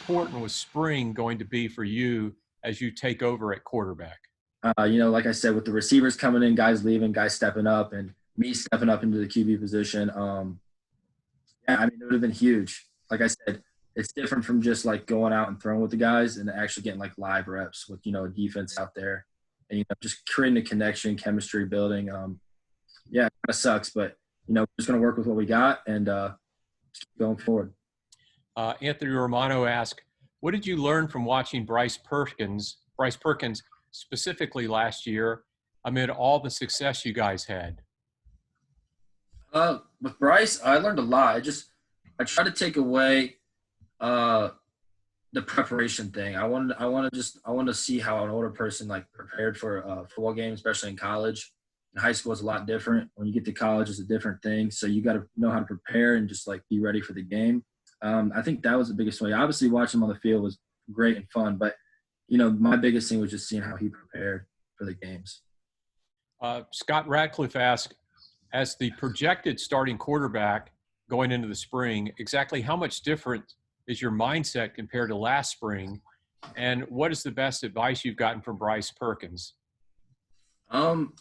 important was spring going to be for you as you take over at quarterback? Like I said, with the receivers coming in, guys leaving, guys stepping up, and me stepping up into the QB position, yeah, I mean, it would have been huge. Like I said, it's different from just like going out and throwing with the guys and actually getting like live reps with, a defense out there and, just creating a connection, chemistry building. Yeah, it kind of sucks, but, we're just going to work with what we got and just keep going forward. Anthony Romano asked, what did you learn from watching Bryce Perkins specifically last year amid all the success you guys had? With Bryce, I learned a lot. I try to take away the preparation thing. I want to see how an older person like prepared for a football game, especially in college. In high school, it's a lot different. When you get to college, it's a different thing. So you got to know how to prepare and just like be ready for the game. I think that was the biggest way. Obviously, watching him on the field was great and fun, but my biggest thing was just seeing how he prepared for the games. Scott Radcliffe asked, as the projected starting quarterback going into the spring, exactly how much different is your mindset compared to last spring? And what is the best advice you've gotten from Bryce Perkins?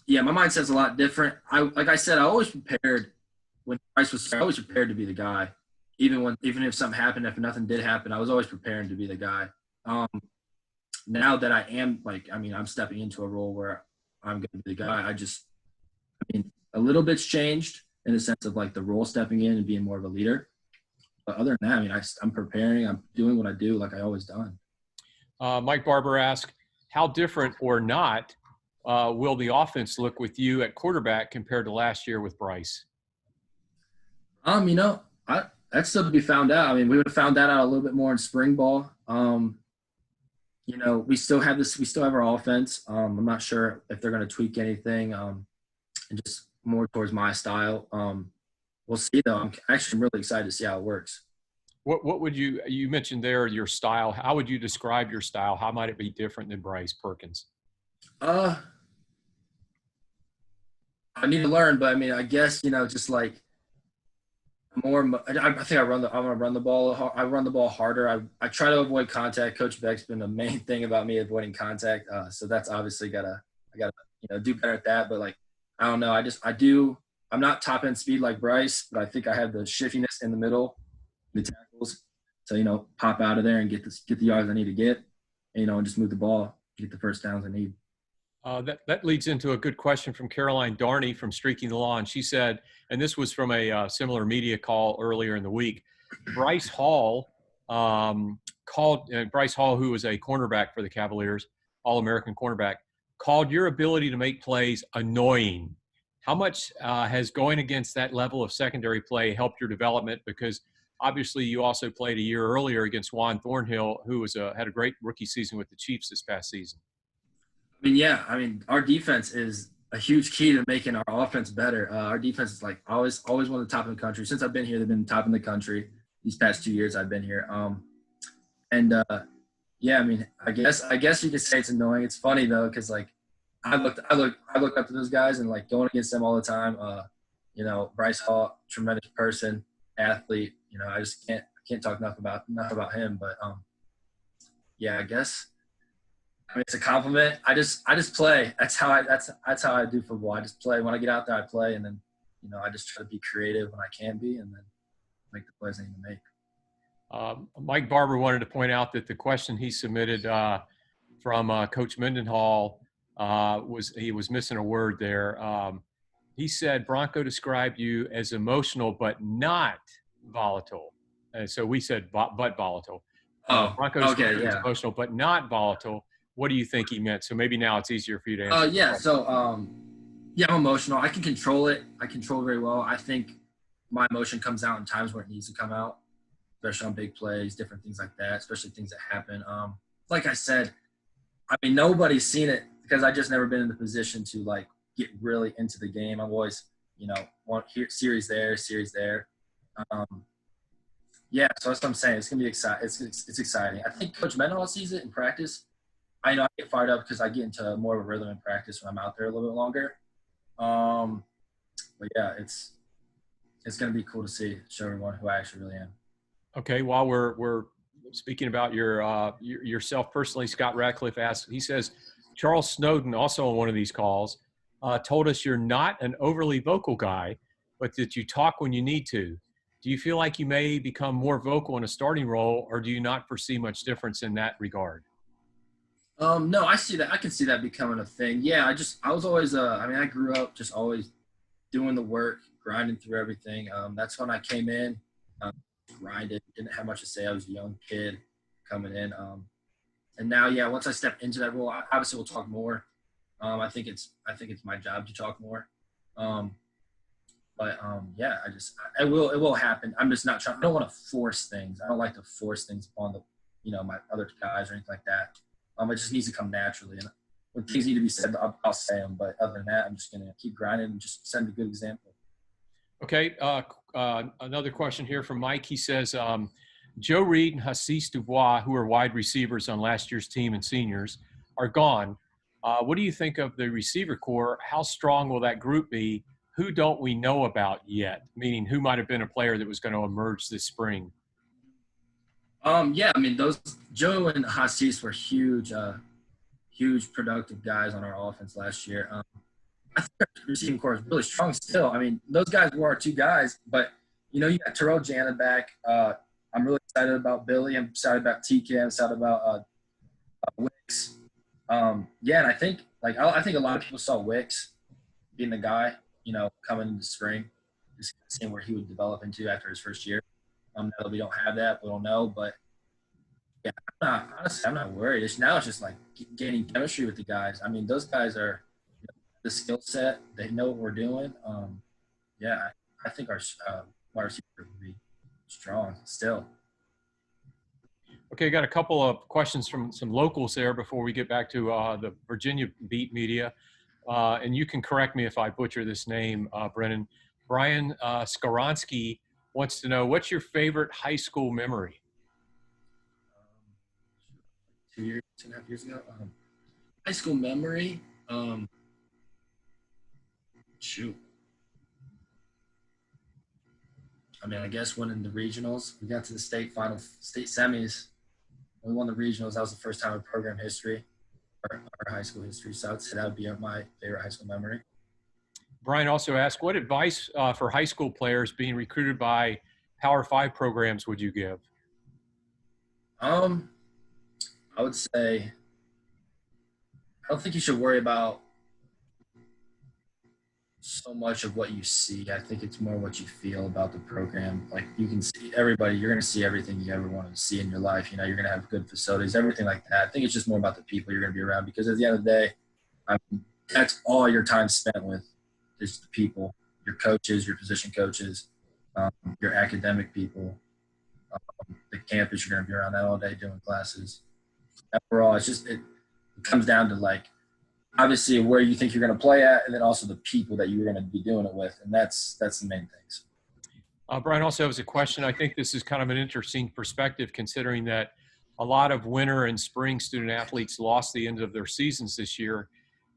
Yeah, my mindset's a lot different. Like I said, I always prepared when Bryce was. I always prepared to be the guy, even if something happened. If nothing did happen, I was always preparing to be the guy. Now that I am I'm stepping into a role where I'm going to be the guy. A little bit's changed in the sense of like the role stepping in and being more of a leader. But other than that, I'm preparing. I'm doing what I do like I always done. Mike Barber asked, how different or not will the offense look with you at quarterback compared to last year with Bryce? That's still to be found out. We would have found that out a little bit more in spring ball. We still have our offense. I'm not sure if they're going to tweak anything and just more towards my style. We'll see though. I'm really excited to see how it works. What would you mentioned there, your style. How would you describe your style? How might it be different than Bryce Perkins? I need to learn, but I guess, just like more, I think I'm gonna run the ball. I run the ball harder. I try to avoid contact. Coach Beck's been the main thing about me avoiding contact. So that's obviously I gotta do better at that. But like, I don't know. I'm not top end speed like Bryce, but I think I have the shiftiness in the middle, the tackles, to pop out of there and get the yards I need to get, and just move the ball, get the first downs I need. That leads into a good question from Caroline Darney from Streaking the Lawn. She said, and this was from a similar media call earlier in the week, Bryce Hall Bryce Hall, who was a cornerback for the Cavaliers, All-American cornerback, called your ability to make plays annoying. How much has going against that level of secondary play helped your development? Because obviously you also played a year earlier against Juan Thornhill, who had a great rookie season with the Chiefs this past season. Our defense is a huge key to making our offense better. Our defense is like always one of the top in the country. Since I've been here, they've been top in the country. These past 2 years I've been here. I guess you could say it's annoying. It's funny though, because like I look up to those guys and like going against them all the time. Bryce Hall, tremendous person, athlete. I just can't talk enough about him. But I guess. It's a compliment. I just play. That's how I do football. I just play. When I get out there, I play, and then I just try to be creative when I can be, and then make the plays I need to make. Mike Barber wanted to point out that the question he submitted from Coach Mendenhall he was missing a word there. He said Bronco described you as emotional but not volatile, and so we said but volatile. Bronco described you as emotional but not volatile. What do you think he meant? So maybe now it's easier for you to answer. I'm emotional. I can control it. I control it very well. I think my emotion comes out in times where it needs to come out, especially on big plays, different things like that, especially things that happen. Like I said, nobody's seen it because I just never been in the position to like get really into the game. I'm always, series there. So that's what I'm saying. It's gonna be exciting. It's exciting. I think Coach Mendenhall sees it in practice. I know I get fired up because I get into more of a rhythm in practice when I'm out there a little bit longer. It's going to be cool to show everyone who I actually really am. Okay, while we're speaking about yourself personally, Scott Ratcliffe asks, he says, Charles Snowden, also on one of these calls, told us you're not an overly vocal guy, but that you talk when you need to. Do you feel like you may become more vocal in a starting role, or do you not foresee much difference in that regard? No, I see that. I can see that becoming a thing. Yeah, I was always, I grew up just always doing the work, grinding through everything. That's when I came in, grinded, didn't have much to say. I was a young kid coming in. And now, yeah, once I step into that role, obviously we'll talk more. I think it's my job to talk more. Yeah, it will happen. I'm just not trying. I don't want to force things. I don't like to force things on my other guys or anything like that. It just needs to come naturally. And when things need to be said, I'll say them. But other than that, I'm just gonna keep grinding and just send a good example. Okay. Another question here from Mike. He says, Joe Reed and Hassis Dubois, who are wide receivers on last year's team and seniors, are gone. What do you think of the receiver core? How strong will that group be? Who don't we know about yet? Meaning, who might have been a player that was going to emerge this spring? Yeah, those Joe and Hassis were huge productive guys on our offense last year. I think our receiving core is really strong still. Those guys were our two guys, but you got Terrell Jana back. I'm really excited about Billy. I'm excited about TK. I'm excited about Wicks. Yeah, and I think a lot of people saw Wicks being the guy, coming into spring, just seeing where he would develop into after his first year. Now that we don't have that, we don't know, but yeah, I'm not worried. It's just like gaining chemistry with the guys. Those guys are the skill set. They know what we're doing. Yeah, I think our wide receiver will be strong still. Okay, got a couple of questions from some locals there before we get back to the Virginia beat media. And you can correct me if I butcher this name, Brennan. Brian Skoronsky wants to know, what's your favorite high school memory? 2.5 years ago. High school memory. Shoot. I guess winning the regionals. We got to the state semis. We won the regionals. That was the first time in program history, our high school history. So I'd say that would be my favorite high school memory. Brian also asked, what advice for high school players being recruited by Power 5 programs would you give? I would say I don't think you should worry about so much of what you see. I think it's more what you feel about the program. Like, you can see everybody, you're going to see everything you ever wanted to see in your life. You're going to have good facilities, everything like that. I think it's just more about the people you're going to be around, because at the end of the day, that's all your time spent with is the people, your coaches, your position coaches, your academic people, the campus. You're going to be around that all day doing classes. Overall, it comes down to, like, obviously where you think you're going to play at, and then also the people that you're going to be doing it with. And that's the main things. Brian also has a question. I think this is kind of an interesting perspective, considering that a lot of winter and spring student athletes lost the end of their seasons this year.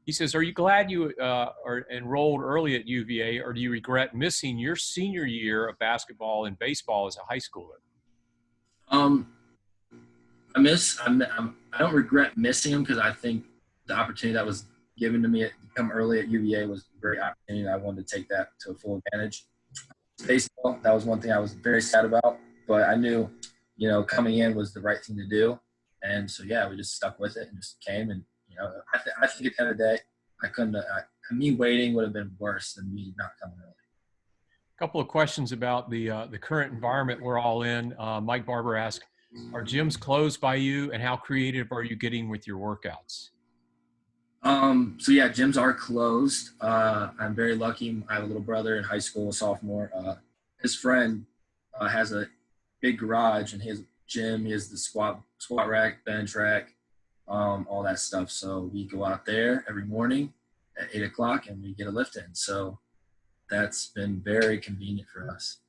He says, are you glad you are enrolled early at UVA, or do you regret missing your senior year of basketball and baseball as a high schooler? I don't regret missing them, because I think the opportunity that was given to me to come early at UVA was a great opportunity. I wanted to take that to full advantage. Baseball, that was one thing I was very sad about, but I knew, coming in was the right thing to do. And so, yeah, we just stuck with it and just came. And, I think at the end of the day, me waiting would have been worse than me not coming early. A couple of questions about the current environment we're all in. Mike Barber asked, are gyms closed by you, and how creative are you getting with your workouts? So yeah, gyms are closed. I'm very lucky. I have a little brother in high school, a sophomore. His friend has a big garage, and his gym, he has the squat rack, bench rack, all that stuff. So we go out there every morning at 8:00 and we get a lift in. So that's been very convenient for us.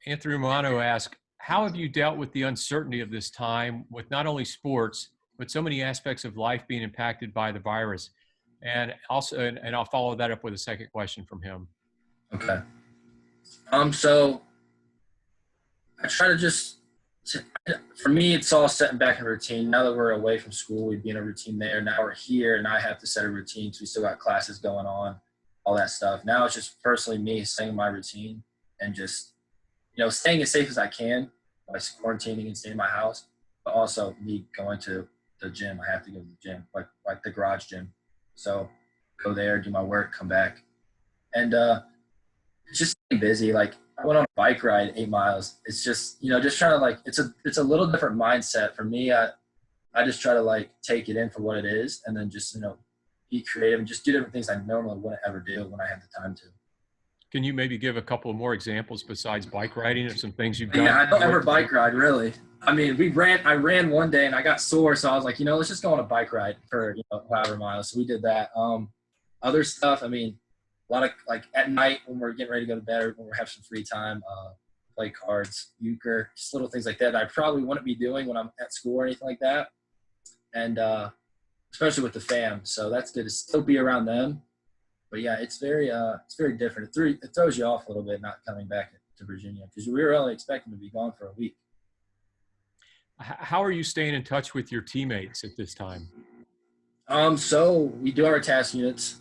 Anthony Romano asked, how have you dealt with the uncertainty of this time with not only sports, but so many aspects of life being impacted by the virus? And also, and I'll follow that up with a second question from him. Okay. So I try to just For me, it's all setting back in a routine. Now that we're away from school, we'd be in a routine there. Now we're here, and I have to set a routine because we still got classes going on, all that stuff. Now it's just personally me staying in my routine and just, staying as safe as I can by quarantining and staying in my house, but also me going to the gym. I have to go to the gym, like the garage gym. So go there, do my work, come back. And just staying busy. Like, I went on a bike ride 8 miles. It's just, just trying to it's a little different mindset for me. I just try to take it in for what it is and then just, be creative and just do different things I normally wouldn't ever do when I have the time to. Can you maybe give a couple of more examples besides bike riding of some things you've done? Yeah, I don't ever bike ride, really. I mean, I ran one day and I got sore, so I was like, let's just go on a bike ride for, however miles. So we did that. Other stuff, I mean, a lot of, at night when we're getting ready to go to bed or when we have some free time, play cards, euchre, just little things like that I probably wouldn't be doing when I'm at school or anything like that. And especially with the fam. So that's good to still be around them. But yeah, it's very different. It throws you off a little bit not coming back to Virginia because we were only expecting to be gone for a week. How are you staying in touch with your teammates at this time? So we do our task units.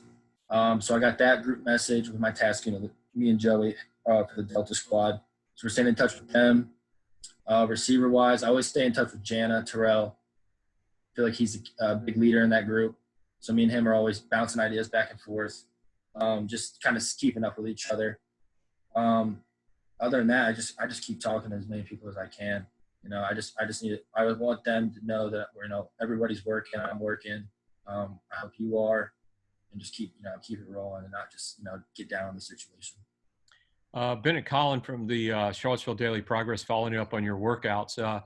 So I got that group message with my task unit, me and Joey for the Delta squad. So we're staying in touch with them. Receiver wise, I always stay in touch with Jana Terrell. I feel like he's a big leader in that group. So me and him are always bouncing ideas back and forth. Just kind of keeping up with each other. Other than that, I just keep talking to as many people as I can. I want them to know that everybody's working, I'm working. I hope you are, and just keep it rolling and not just get down on the situation. Bennett Conlon from the Charlottesville Daily Progress, following up on your workouts.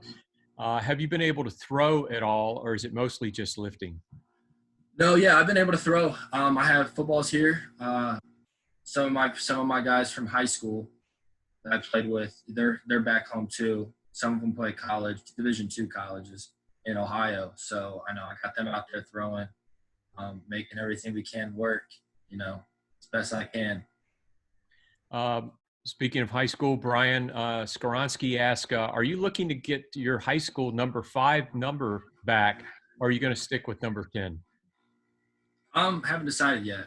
Have you been able to throw at all, or is it mostly just lifting? No, yeah, I've been able to throw. I have footballs here. Some of my guys from high school that I played with, they're back home too. Some of them play college, Division II colleges in Ohio. So I know I got them out there throwing, making everything we can work, as best I can. Speaking of high school, Brian Skoronsky asked, are you looking to get your high school number 5 number back, or are you going to stick with number 10? Haven't decided yet.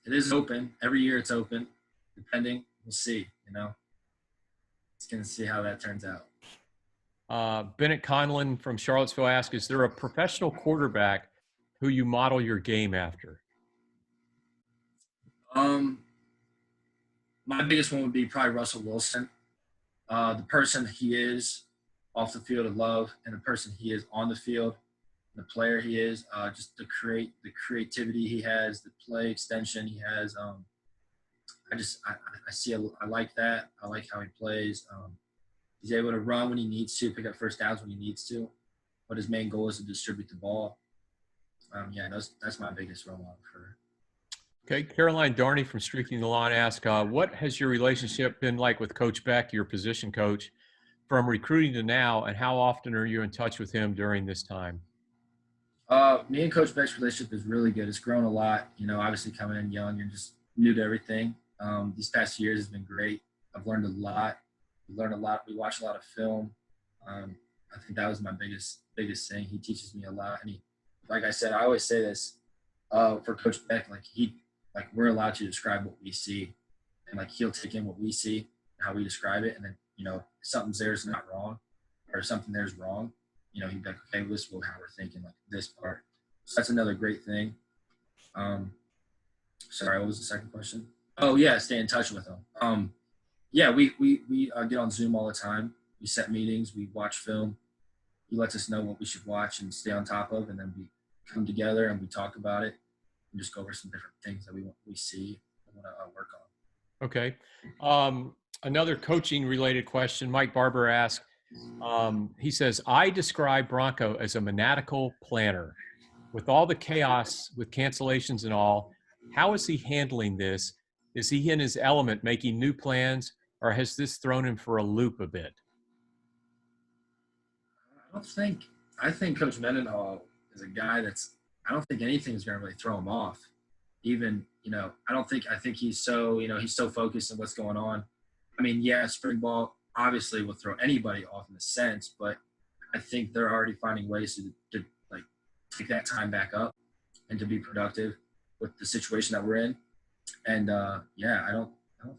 It is open. Every year it's open. Depending, we'll see, It's going to see how that turns out. Bennett Conlon from Charlottesville asked, is there a professional quarterback who you model your game after? My biggest one would be probably Russell Wilson. The person he is off the field of love and the person he is on the field, the player he is, just the creativity he has, the play extension he has. I like that. I like how he plays. He's able to run when he needs to, pick up first downs when he needs to, but his main goal is to distribute the ball. That's my biggest role model for her. Okay, Caroline Darney from Streaking the Lawn asked, what has your relationship been like with Coach Beck, your position coach, from recruiting to now, and how often are you in touch with him during this time? Me and Coach Beck's relationship is really good. It's grown a lot, obviously coming in young and just new to everything. These past years has been great. I've learned a lot. We watch a lot of film. I think that was my biggest thing. He teaches me a lot. And like I said, I always say this, for Coach Beck, we're allowed to describe what we see, and he'll take in what we see, how we describe it, and then if something's there is not wrong, or something there's wrong, he'd be like, okay, well, this is how we're thinking, this part. So that's another great thing. Sorry, what was the second question? Oh yeah, stay in touch with him. Yeah, we get on Zoom all the time. We set meetings, we watch film. He lets us know what we should watch and stay on top of, and then we come together and we talk about it. And just go over some different things that we see and want to work on. Okay. Another coaching related question. Mike Barber asked, he says, I describe Bronco as a maniacal planner. With all the chaos with cancellations and all, how is he handling this? Is he in his element making new plans, or has this thrown him for a loop a bit? I think Coach Mendenhall is a guy I don't think anything is going to really throw him off. Even, I think he's so, he's so focused on what's going on. I mean, yeah, spring ball, obviously will throw anybody off in a sense, but I think they're already finding ways to like take that time back up and to be productive with the situation that we're in. And yeah, I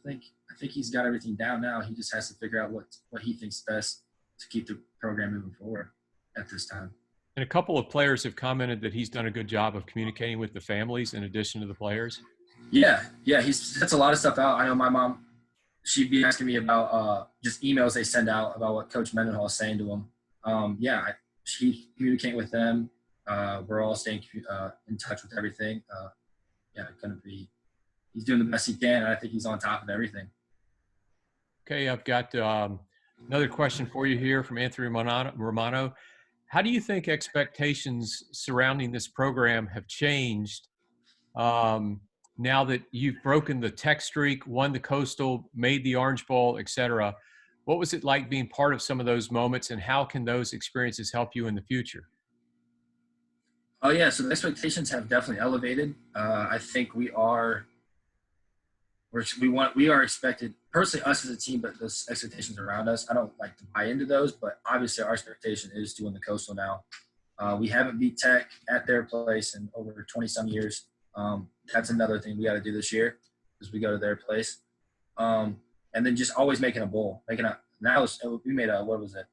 think he's got everything down now. He just has to figure out what he thinks best to keep the program moving forward at this time. And a couple of players have commented that he's done a good job of communicating with the families in addition to the players. Yeah, he sets a lot of stuff out. I know my mom, she'd be asking me about just emails they send out about what Coach Mendenhall is saying to them. Yeah, she's communicating with them. We're all staying in touch with everything. Yeah, he's doing the best he can, and I think he's on top of everything. Okay, I've got another question for you here from Anthony Romano. How do you think expectations surrounding this program have changed now that you've broken the tech streak, won the Coastal, made the Orange Bowl, et cetera? What was it like being part of some of those moments, and how can those experiences help you in the future? Oh, yeah, so the expectations have definitely elevated. I think we are expected, personally, us as a team, but those expectations around us, I don't like to buy into those, but obviously our expectation is to win the Coastal now. We haven't beat Tech at their place in over 20-some years. That's another thing we got to do this year is we go to their place. And then just always making a bowl. We made a, what was it?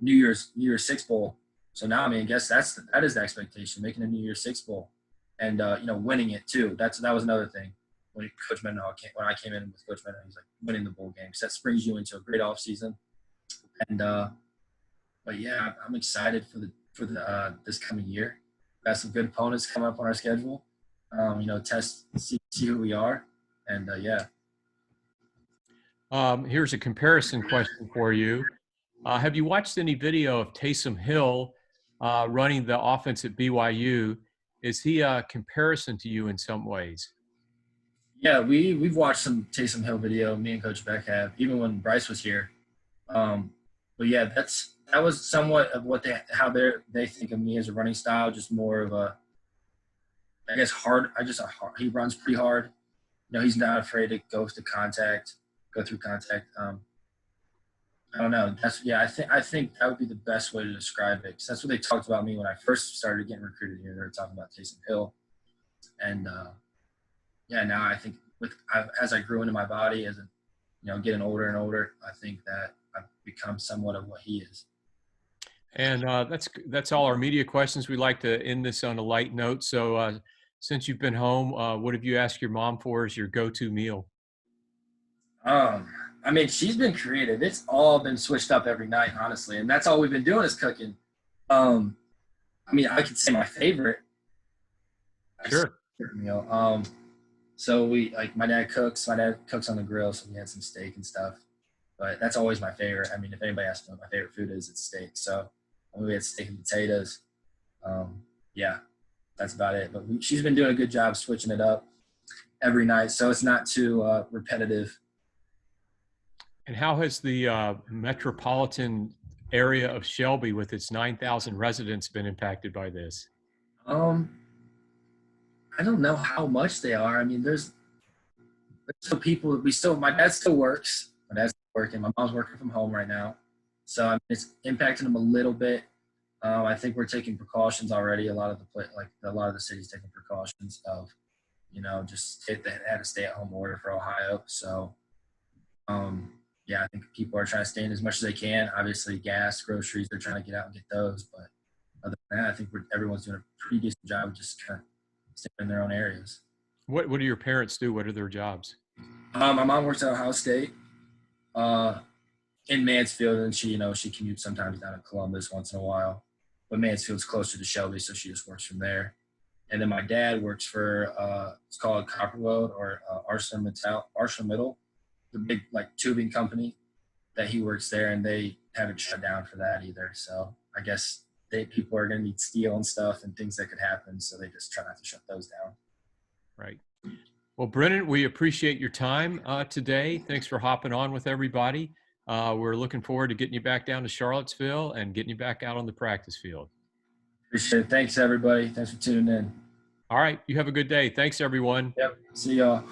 New Year's Six Bowl. So now, I mean, I guess that is the expectation, making a New Year's Six Bowl and, winning it too. That was another thing. When Coach Mendenhall when I came in with Coach Mendenhall, he's like winning the bowl game. So that springs you into a great off season. And but yeah, I'm excited for the this coming year. Got some good opponents coming up on our schedule. See who we are, and yeah. Here's a comparison question for you. Have you watched any video of Taysom Hill running the offense at BYU? Is he a comparison to you in some ways? Yeah, we've watched some Taysom Hill video. Me and Coach Beck have, even when Bryce was here. But yeah, that was somewhat of how they think of me as a running style. Just more of a, I guess, hard. He runs pretty hard. He's not afraid to go through contact. I don't know. I think that would be the best way to describe it, because that's what they talked about me when I first started getting recruited here. They were talking about Taysom Hill, and yeah, now I think as I grew into my body, as getting older and older, I think that I've become somewhat of what he is. And that's all our media questions. We like to end this on a light note. So since you've been home, what have you asked your mom for as your go-to meal? I mean, she's been creative. It's all been switched up every night, honestly, and that's all we've been doing is cooking. I mean, I could say my favorite. Sure. Meal. So my dad cooks. My dad cooks on the grill, so we had some steak and stuff. But that's always my favorite. I mean, if anybody asks me what my favorite food is, it's steak. So we had steak and potatoes. Yeah, that's about it. But she's been doing a good job switching it up every night, so it's not too repetitive. And how has the metropolitan area of Shelby, with its 9,000 residents, been impacted by this? I don't know how much they are. I mean, there's still people. My dad still works. My dad's working. My mom's working from home right now, so I mean, it's impacting them a little bit. I think we're taking precautions already. A lot of the cities taking precautions of, just had a stay-at-home order for Ohio. So, yeah, I think people are trying to stay in as much as they can. Obviously, gas, groceries, they're trying to get out and get those. But other than that, I think everyone's doing a pretty decent job of just kind of staying in their own areas. What do your parents do? What are their jobs? My mom works at Ohio State in Mansfield, and she commutes sometimes down to Columbus once in a while. But Mansfield's closer to Shelby, so she just works from there. And then my dad works for it's called Copperwood or ArcelorMittal, the big tubing company that he works there, and they haven't shut down for that either. So I guess people are going to need steel and stuff and things that could happen, so they just try not to shut those down. Right. Well, Brennan, we appreciate your time today. Thanks for hopping on with everybody. We're looking forward to getting you back down to Charlottesville and getting you back out on the practice field. Appreciate it. Thanks, everybody. Thanks for tuning in. All right. You have a good day. Thanks, everyone. Yep. See y'all.